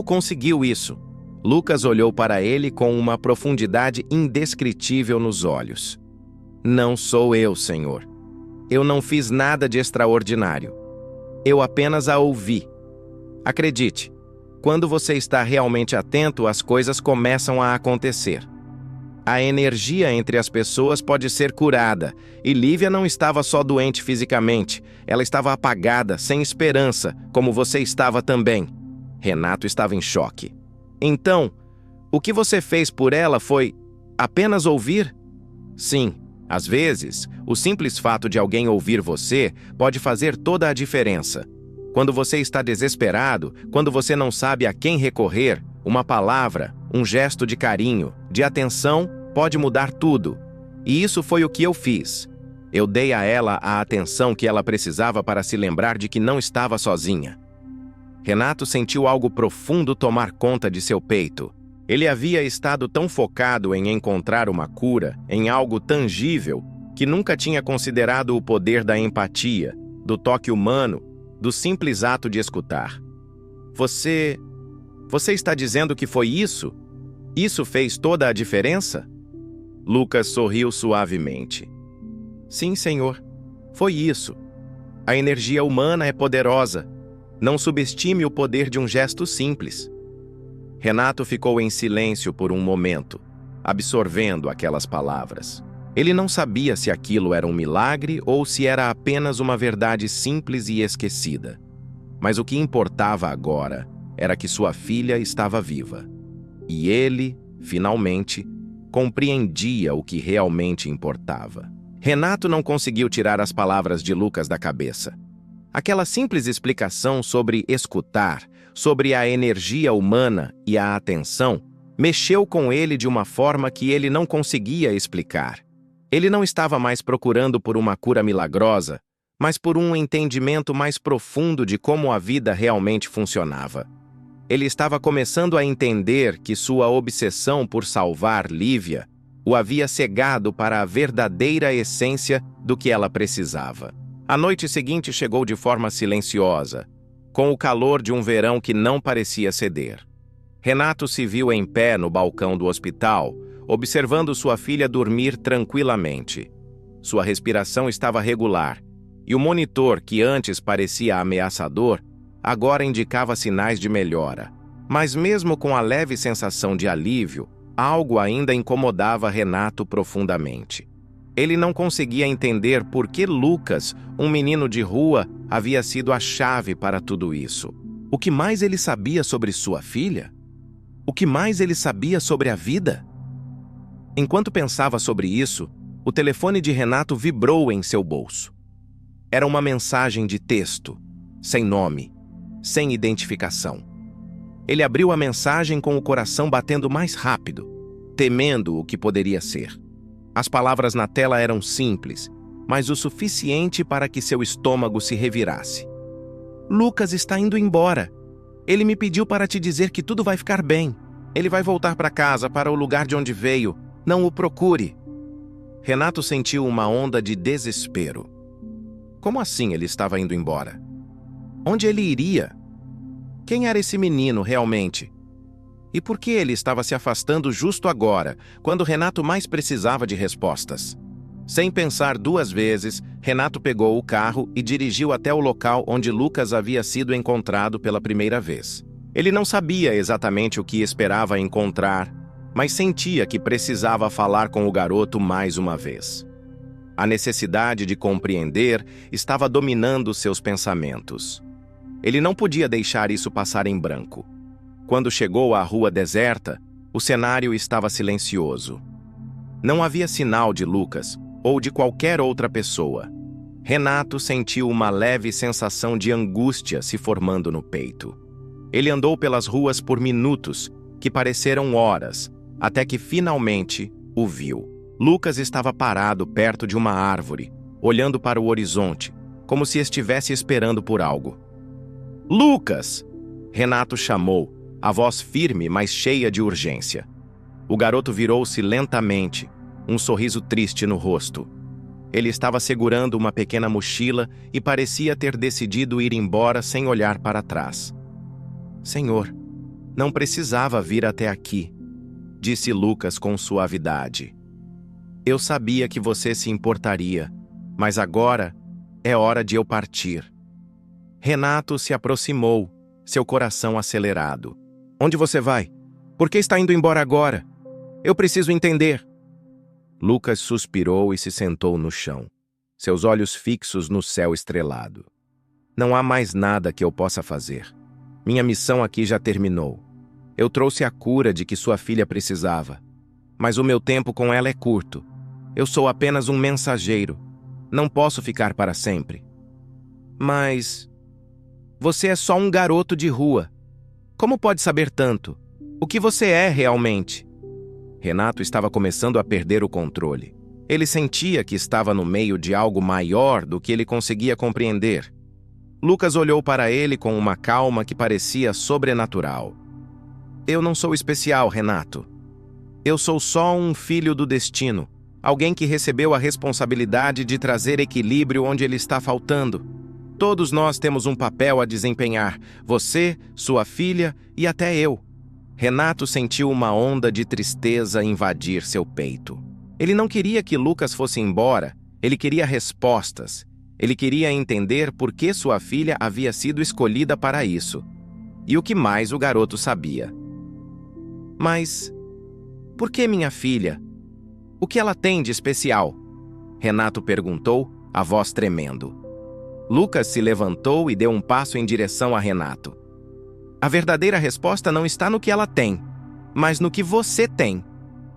Speaker 1: conseguiu isso?" Lucas olhou para ele com uma profundidade indescritível nos olhos. "Não sou eu, Senhor. Eu não fiz nada de extraordinário. Eu apenas a ouvi. Acredite, quando você está realmente atento, as coisas começam a acontecer. A energia entre as pessoas pode ser curada, e Lívia não estava só doente fisicamente, ela estava apagada, sem esperança, como você estava também." Renato estava em choque. "Então, o que você fez por ela foi apenas ouvir?" "Sim. Às vezes, o simples fato de alguém ouvir você pode fazer toda a diferença. Quando você está desesperado, quando você não sabe a quem recorrer, uma palavra, um gesto de carinho, de atenção, pode mudar tudo. E isso foi o que eu fiz. Eu dei a ela a atenção que ela precisava para se lembrar de que não estava sozinha." Renato sentiu algo profundo tomar conta de seu peito. Ele havia estado tão focado em encontrar uma cura, em algo tangível, que nunca tinha considerado o poder da empatia, do toque humano, do simples ato de escutar. Você está dizendo que foi isso? Isso fez toda a diferença?" Lucas sorriu suavemente. "Sim, senhor. Foi isso. A energia humana é poderosa. Não subestime o poder de um gesto simples." Renato ficou em silêncio por um momento, absorvendo aquelas palavras. Ele não sabia se aquilo era um milagre ou se era apenas uma verdade simples e esquecida. Mas o que importava agora era que sua filha estava viva. E ele, finalmente, compreendia o que realmente importava. Renato não conseguiu tirar as palavras de Lucas da cabeça. Aquela simples explicação sobre escutar, sobre a energia humana e a atenção, mexeu com ele de uma forma que ele não conseguia explicar. Ele não estava mais procurando por uma cura milagrosa, mas por um entendimento mais profundo de como a vida realmente funcionava. Ele estava começando a entender que sua obsessão por salvar Lívia o havia cegado para a verdadeira essência do que ela precisava. A noite seguinte chegou de forma silenciosa, com o calor de um verão que não parecia ceder. Renato se viu em pé no balcão do hospital, observando sua filha dormir tranquilamente. Sua respiração estava regular, e o monitor, que antes parecia ameaçador, agora indicava sinais de melhora. Mas mesmo com a leve sensação de alívio, algo ainda incomodava Renato profundamente. Ele não conseguia entender por que Lucas, um menino de rua, havia sido a chave para tudo isso. O que mais ele sabia sobre sua filha? O que mais ele sabia sobre a vida? Enquanto pensava sobre isso, o telefone de Renato vibrou em seu bolso. Era uma mensagem de texto. sem nome, sem identificação. Ele abriu a mensagem com o coração batendo mais rápido, temendo o que poderia ser. As palavras na tela eram simples, mas o suficiente para que seu estômago se revirasse. Lucas está indo embora. Ele me pediu para te dizer que tudo vai ficar bem. Ele vai voltar para casa, para o lugar de onde veio. Não o procure. Renato sentiu uma onda de desespero. Como assim ele estava indo embora? Onde ele iria? Quem era esse menino realmente? E por que ele estava se afastando justo agora, quando Renato mais precisava de respostas? Sem pensar duas vezes, Renato pegou o carro e dirigiu até o local onde Lucas havia sido encontrado pela primeira vez. Ele não sabia exatamente o que esperava encontrar, mas sentia que precisava falar com o garoto mais uma vez. A necessidade de compreender estava dominando seus pensamentos. Ele não podia deixar isso passar em branco. Quando chegou à rua deserta, o cenário estava silencioso. Não havia sinal de Lucas ou de qualquer outra pessoa. Renato sentiu uma leve sensação de angústia se formando no peito. Ele andou pelas ruas por minutos, que pareceram horas, até que finalmente o viu. Lucas estava parado perto de uma árvore, olhando para o horizonte, como se estivesse esperando por algo. "Lucas!" Renato chamou, a voz firme, mas cheia de urgência. O garoto virou-se lentamente, um sorriso triste no rosto. Ele estava segurando uma pequena mochila e parecia ter decidido ir embora sem olhar para trás. "Senhor, não precisava vir até aqui", disse Lucas com suavidade. "Eu sabia que você se importaria, mas agora é hora de eu partir." Renato se aproximou, seu coração acelerado. "Onde você vai? Por que está indo embora agora? Eu preciso entender." Lucas suspirou e se sentou no chão, seus olhos fixos no céu estrelado. "Não há mais nada que eu possa fazer. Minha missão aqui já terminou. Eu trouxe a cura de que sua filha precisava. Mas o meu tempo com ela é curto. Eu sou apenas um mensageiro. Não posso ficar para sempre." "Mas você é só um garoto de rua. Como pode saber tanto? O que você é realmente?" Renato estava começando a perder o controle. Ele sentia que estava no meio de algo maior do que ele conseguia compreender. Lucas olhou para ele com uma calma que parecia sobrenatural. "Eu não sou especial, Renato. Eu sou só um filho do destino, alguém que recebeu a responsabilidade de trazer equilíbrio onde ele está faltando. Todos nós temos um papel a desempenhar, você, sua filha e até eu." Renato sentiu uma onda de tristeza invadir seu peito. Ele não queria que Lucas fosse embora, ele queria respostas. Ele queria entender por que sua filha havia sido escolhida para isso. E o que mais o garoto sabia. "Mas por que minha filha? O que ela tem de especial?" Renato perguntou, a voz tremendo. Lucas se levantou e deu um passo em direção a Renato. "A verdadeira resposta não está no que ela tem, mas no que você tem.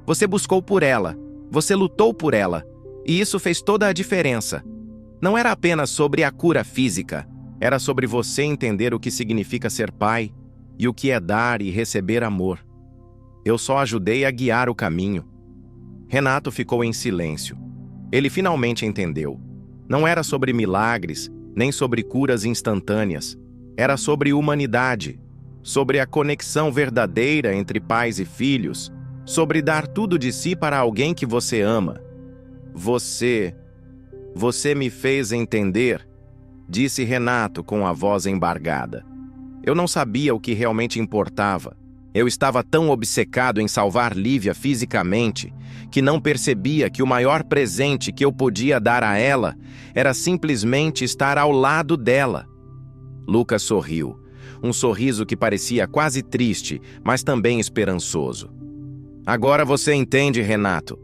Speaker 1: Você buscou por ela, você lutou por ela, e isso fez toda a diferença. Não era apenas sobre a cura física, era sobre você entender o que significa ser pai e o que é dar e receber amor. Eu só ajudei a guiar o caminho." Renato ficou em silêncio. Ele finalmente entendeu. Não era sobre milagres, nem sobre curas instantâneas. Era sobre humanidade, sobre a conexão verdadeira entre pais e filhos, sobre dar tudo de si para alguém que você ama. Você me fez entender", disse Renato com a voz embargada. "Eu não sabia o que realmente importava. Eu estava tão obcecado em salvar Lívia fisicamente que não percebia que o maior presente que eu podia dar a ela era simplesmente estar ao lado dela." Lucas sorriu, um sorriso que parecia quase triste, mas também esperançoso. "Agora você entende, Renato.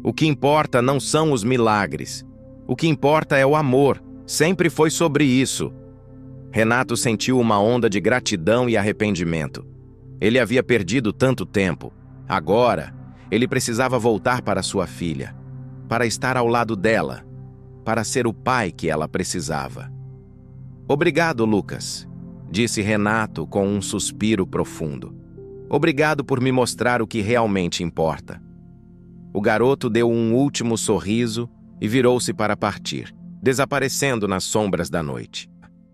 Speaker 1: O que importa não são os milagres. O que importa é o amor. Sempre foi sobre isso." Renato sentiu uma onda de gratidão e arrependimento. Ele havia perdido tanto tempo. Agora, ele precisava voltar para sua filha, para estar ao lado dela, para ser o pai que ela precisava. Obrigado, Lucas, disse Renato com um suspiro profundo. Obrigado por me mostrar o que realmente importa. O garoto deu um último sorriso e virou-se para partir, desaparecendo nas sombras da noite.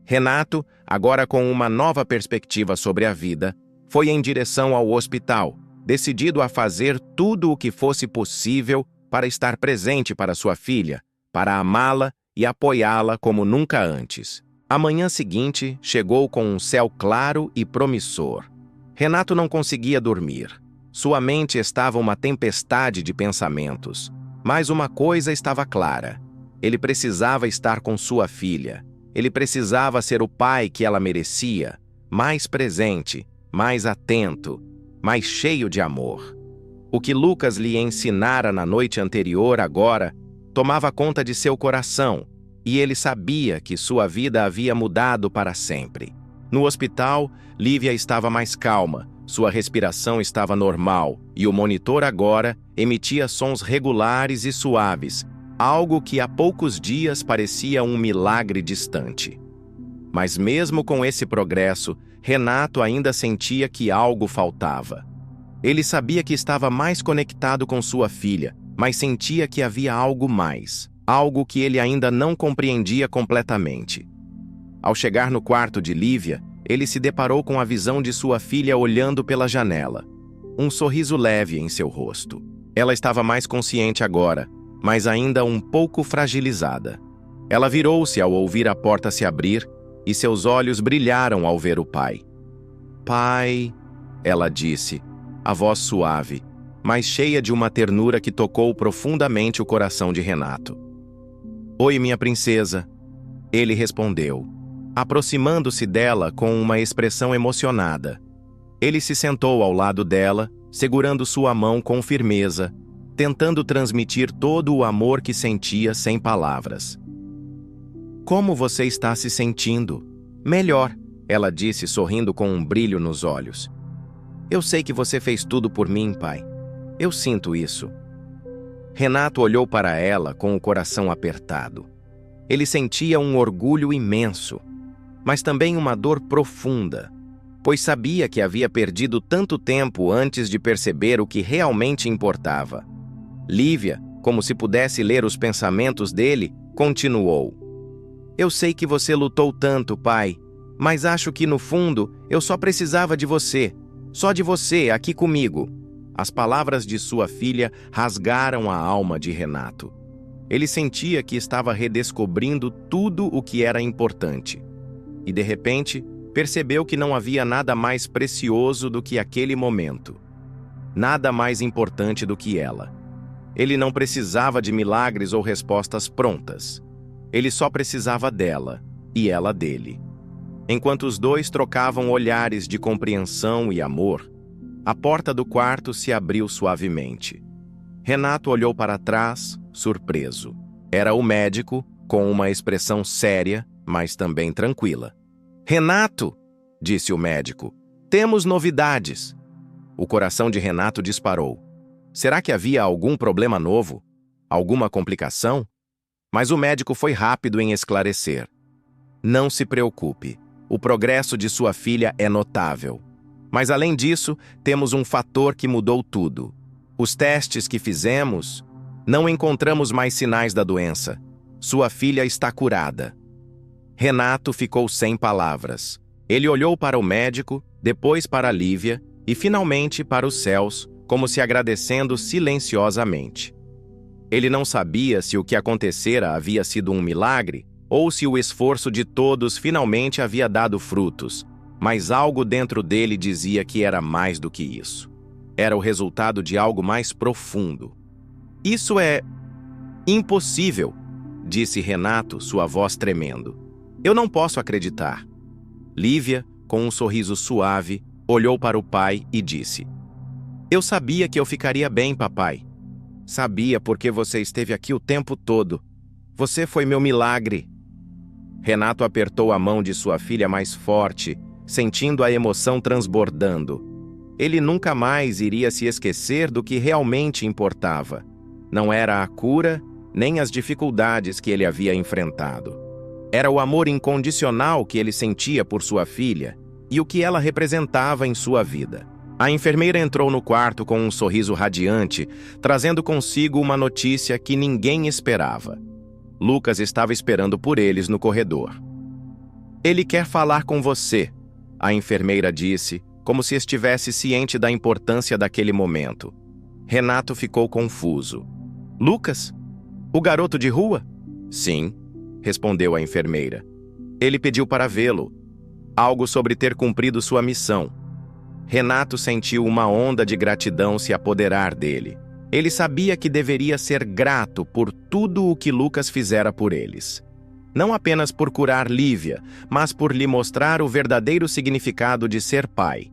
Speaker 1: Renato, agora com uma nova perspectiva sobre a vida, foi em direção ao hospital, decidido a fazer tudo o que fosse possível para estar presente para sua filha, para amá-la e apoiá-la como nunca antes. A manhã seguinte chegou com um céu claro e promissor. Renato não conseguia dormir. Sua mente estava uma tempestade de pensamentos. Mas uma coisa estava clara. Ele precisava estar com sua filha. Ele precisava ser o pai que ela merecia, mais presente, mais atento, mais cheio de amor. O que Lucas lhe ensinara na noite anterior agora tomava conta de seu coração, e ele sabia que sua vida havia mudado para sempre. No hospital, Lívia estava mais calma, sua respiração estava normal, e o monitor agora emitia sons regulares e suaves, algo que há poucos dias parecia um milagre distante. Mas mesmo com esse progresso, Renato ainda sentia que algo faltava. Ele sabia que estava mais conectado com sua filha, mas sentia que havia algo mais, algo que ele ainda não compreendia completamente. Ao chegar no quarto de Lívia, ele se deparou com a visão de sua filha olhando pela janela. Um sorriso leve em seu rosto. Ela estava mais consciente agora, mas ainda um pouco fragilizada. Ela virou-se ao ouvir a porta se abrir e seus olhos brilharam ao ver o pai. "Pai", ela disse, a voz suave, mas cheia de uma ternura que tocou profundamente o coração de Renato. "Oi, minha princesa", ele respondeu, aproximando-se dela com uma expressão emocionada. Ele se sentou ao lado dela, segurando sua mão com firmeza, tentando transmitir todo o amor que sentia sem palavras. "Como você está se sentindo?" "Melhor", ela disse sorrindo com um brilho nos olhos. "Eu sei que você fez tudo por mim, pai. Eu sinto isso." Renato olhou para ela com o coração apertado. Ele sentia um orgulho imenso, mas também uma dor profunda, pois sabia que havia perdido tanto tempo antes de perceber o que realmente importava. Lívia, como se pudesse ler os pensamentos dele, continuou. "Eu sei que você lutou tanto, pai, mas acho que, no fundo, eu só precisava de você, só de você aqui comigo." As palavras de sua filha rasgaram a alma de Renato. Ele sentia que estava redescobrindo tudo o que era importante. E, de repente, percebeu que não havia nada mais precioso do que aquele momento. Nada mais importante do que ela. Ele não precisava de milagres ou respostas prontas. Ele só precisava dela, e ela dele. Enquanto os dois trocavam olhares de compreensão e amor, a porta do quarto se abriu suavemente. Renato olhou para trás, surpreso. Era o médico, com uma expressão séria, mas também tranquila. "Renato", disse o médico, "temos novidades." O coração de Renato disparou. Será que havia algum problema novo? Alguma complicação? Mas o médico foi rápido em esclarecer. "Não se preocupe. O progresso de sua filha é notável. Mas, além disso, temos um fator que mudou tudo. Os testes que fizemos, não encontramos mais sinais da doença. Sua filha está curada." Renato ficou sem palavras. Ele olhou para o médico, depois para Lívia e, finalmente, para os céus, como se agradecendo silenciosamente. Ele não sabia se o que acontecera havia sido um milagre ou se o esforço de todos finalmente havia dado frutos, mas algo dentro dele dizia que era mais do que isso. Era o resultado de algo mais profundo. "Isso é impossível", disse Renato, sua voz tremendo. "Eu não posso acreditar." Lívia, com um sorriso suave, olhou para o pai e disse: "Eu sabia que eu ficaria bem, papai. Sabia porque você esteve aqui o tempo todo. Você foi meu milagre." Renato apertou a mão de sua filha mais forte, sentindo a emoção transbordando. Ele nunca mais iria se esquecer do que realmente importava. Não era a cura, nem as dificuldades que ele havia enfrentado. Era o amor incondicional que ele sentia por sua filha e o que ela representava em sua vida. A enfermeira entrou no quarto com um sorriso radiante, trazendo consigo uma notícia que ninguém esperava. Lucas estava esperando por eles no corredor. "Ele quer falar com você", a enfermeira disse, como se estivesse ciente da importância daquele momento. Renato ficou confuso. "Lucas? O garoto de rua?" "Sim", respondeu a enfermeira. "Ele pediu para vê-lo. Algo sobre ter cumprido sua missão." Renato sentiu uma onda de gratidão se apoderar dele. Ele sabia que deveria ser grato por tudo o que Lucas fizera por eles. Não apenas por curar Lívia, mas por lhe mostrar o verdadeiro significado de ser pai.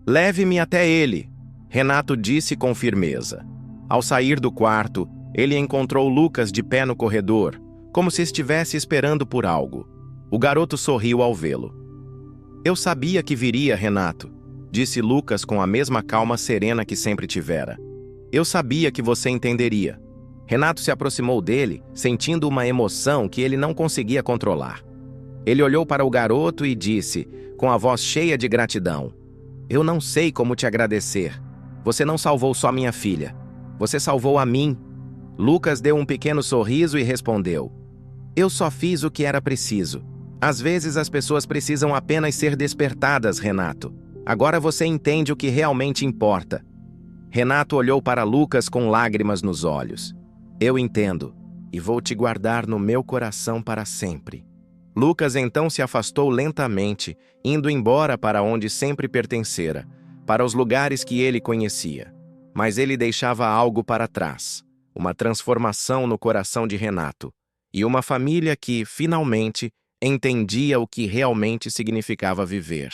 Speaker 1: "Leve-me até ele", Renato disse com firmeza. Ao sair do quarto, ele encontrou Lucas de pé no corredor, como se estivesse esperando por algo. O garoto sorriu ao vê-lo. "Eu sabia que viria, Renato", disse Lucas com a mesma calma serena que sempre tivera. "Eu sabia que você entenderia." Renato se aproximou dele, sentindo uma emoção que ele não conseguia controlar. Ele olhou para o garoto e disse, com a voz cheia de gratidão: "Eu não sei como te agradecer. Você não salvou só minha filha. Você salvou a mim." Lucas deu um pequeno sorriso e respondeu: "Eu só fiz o que era preciso. Às vezes as pessoas precisam apenas ser despertadas, Renato. Agora você entende o que realmente importa." Renato olhou para Lucas com lágrimas nos olhos. "Eu entendo, e vou te guardar no meu coração para sempre." Lucas então se afastou lentamente, indo embora para onde sempre pertencera, para os lugares que ele conhecia. Mas ele deixava algo para trás, uma transformação no coração de Renato, e uma família que, finalmente, entendia o que realmente significava viver.